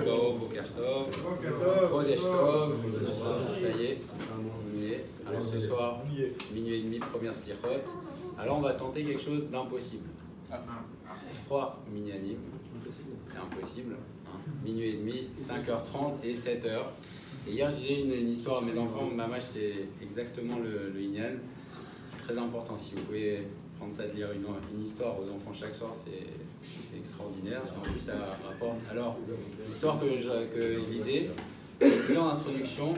Tov, Boker Tov, Chodesh Tov. Ça y est, on y est. Alors ce soir, minuit et demi, première slichot. Alors on va tenter quelque chose d'impossible. 3 minyanim, c'est impossible. Minuit et demi, 5h30 et 7h. Et hier je disais une histoire à mes enfants, Mamash c'est exactement le inyan. Très important, si vous pouvez prendre ça de lire une histoire aux enfants chaque soir, c'est extraordinaire. Et en plus ça rapporte. Alors l'histoire que je disais, je disais en introduction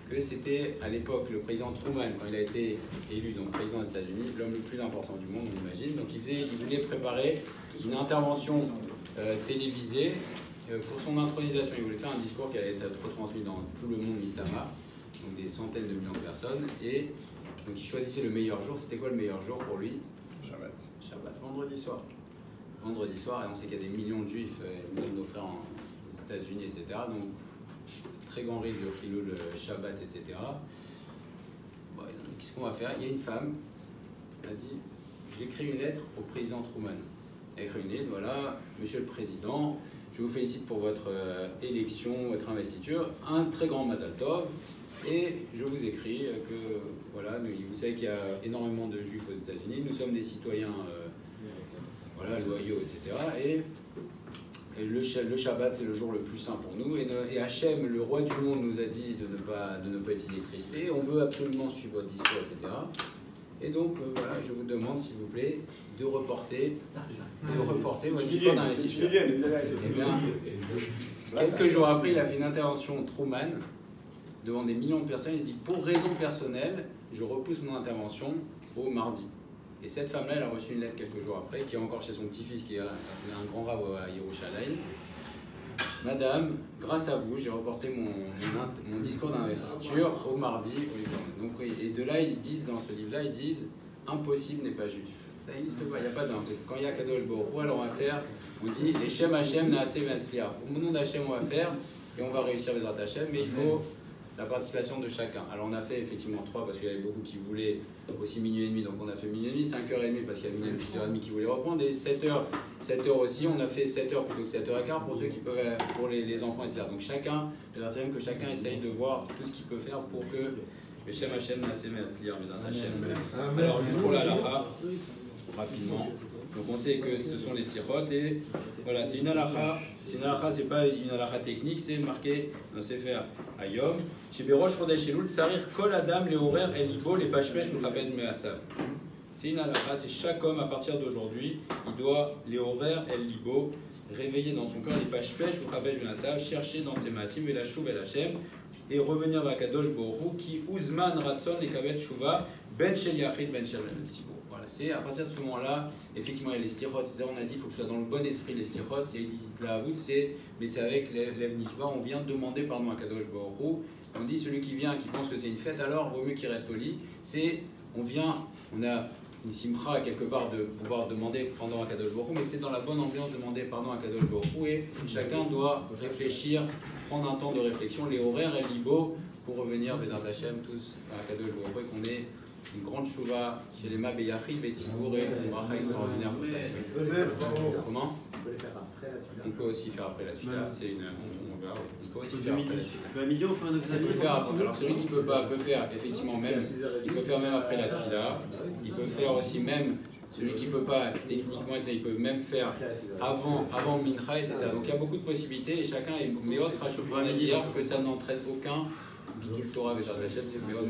que c'était à l'époque le président Truman, quand il a été élu donc président des États-Unis, l'homme le plus important du monde on imagine. Donc il voulait préparer une intervention télévisée pour son intronisation. Il voulait faire un discours qui allait être retransmis dans tout le monde Misama, donc des centaines de millions de personnes. Et donc il choisissait le meilleur jour. C'était quoi le meilleur jour pour lui? Shabbat. Shabbat, vendredi soir. Vendredi soir, et on sait qu'il y a des millions de juifs, millions de nos frères aux États-Unis, etc. Donc très grand risque de Chilou, le Shabbat, etc. Bon, qu'est-ce qu'on va faire? Il y a une femme qui a dit, j'écris une lettre au président Truman. Elle a écrit une lettre, voilà, monsieur le président, je vous félicite pour votre élection, votre investiture, un très grand Mazal Tov, et je vous écris que, voilà, vous savez qu'il y a énormément de juifs aux États-Unis, nous sommes des citoyens, voilà, loyaux, etc. Et le Shabbat, c'est le jour le plus saint pour nous. Et Hachem, le roi du monde, nous a dit de ne pas utiliser l'électricité. On veut absolument suivre votre discours, etc. Et donc, voilà, je vous demande, s'il vous plaît, de reporter votre discours d'investiture. Eh bien, quelques jours après, il a fait une intervention Truman devant des millions de personnes. Il dit, pour raison personnelle, je repousse mon intervention au mardi. Et cette femme-là, elle a reçu une lettre quelques jours après, qui est encore chez son petit-fils, qui est un grand rave à Yerushalayim. Madame, grâce à vous, j'ai reporté mon discours d'investiture au mardi. Donc, et de là, ils disent, dans ce livre-là, ils disent « Impossible n'est pas juif ». Ça n'existe pas, il n'y a pas d'impossible. Quand il y a Kadosh Baruch Hu, alors on va faire, on dit « Eshem Hashem Naaseh V'Atzliach ». Au nom d'Hachem, on va faire, et on va réussir les Hashem, mais il faut la participation de chacun. Alors on a fait effectivement 3 parce qu'il y avait beaucoup qui voulaient aussi minuit et demi, donc on a fait minuit et demi, 5h30 parce qu'il y a une 6h30 qui voulaient reprendre, et 7h aussi, on a fait 7h plutôt que 7h15 pour ceux qui peuvent, pour les enfants, etc. Donc chacun, c'est-à-dire que chacun essaye de voir tout ce qu'il peut faire pour que le Shem Hashem Naaseh V'Atzliach B'ezrat Hashem. Alors juste pour la halakha, rapidement. Donc on sait que ce sont les slichot et voilà, c'est une halakha, c'est pas une halakha technique, c'est marqué dans le Sefer Hayom. Chez Berosh Chodesh Elul, Sarir Kol Adam Leorer El Libo Les Pashpesh Uchapez Measav. C'est une halakha, c'est chaque homme à partir d'aujourd'hui, il doit Leorer El Libo réveiller dans son cœur les Pashpesh Uchapez Measav, chercher dans ses masim et la Shuv El Hashem et revenir vers Kadosh Baruch Hu qui Uzman Ratson et Kavet Shuva Ben Shel Yachid Ben Shel Sibo. C'est à partir de ce moment-là, effectivement, il y a les slichot, on a dit qu'il faut que ce soit dans le bon esprit les slichot. Il y a dit la voûte, mais c'est avec l'Ev Nishba, on vient demander pardon à Kadosh Baruch Hu. On dit celui qui vient, qui pense que c'est une fête, alors vaut mieux qu'il reste au lit. On a une simcha quelque part de pouvoir demander pardon à Kadosh Baruch Hu, mais c'est dans la bonne ambiance de demander pardon à Kadosh Baruch Hu et chacun doit réfléchir, prendre un temps de réflexion, les horaires et libo pour revenir B'ezrat Hashem tous à Kadosh Baruch Hu et qu'on ait une grande chouva chez les Mabeyachid, Betzibur et une bracha extraordinaire. Comment? On peut aussi faire après la tefila. On peut aussi faire après la tefila. Alors celui qui ne peut pas peut faire effectivement même. Il peut faire même après la tefila. Il peut faire aussi même. Celui qui ne peut pas techniquement, il peut même faire avant Mincha, etc. Donc il y a beaucoup de possibilités et chacun est méot rachopran à dire que ça n'entraîne aucun. Bidul Torah B'ezrat Hashem, c'est méot.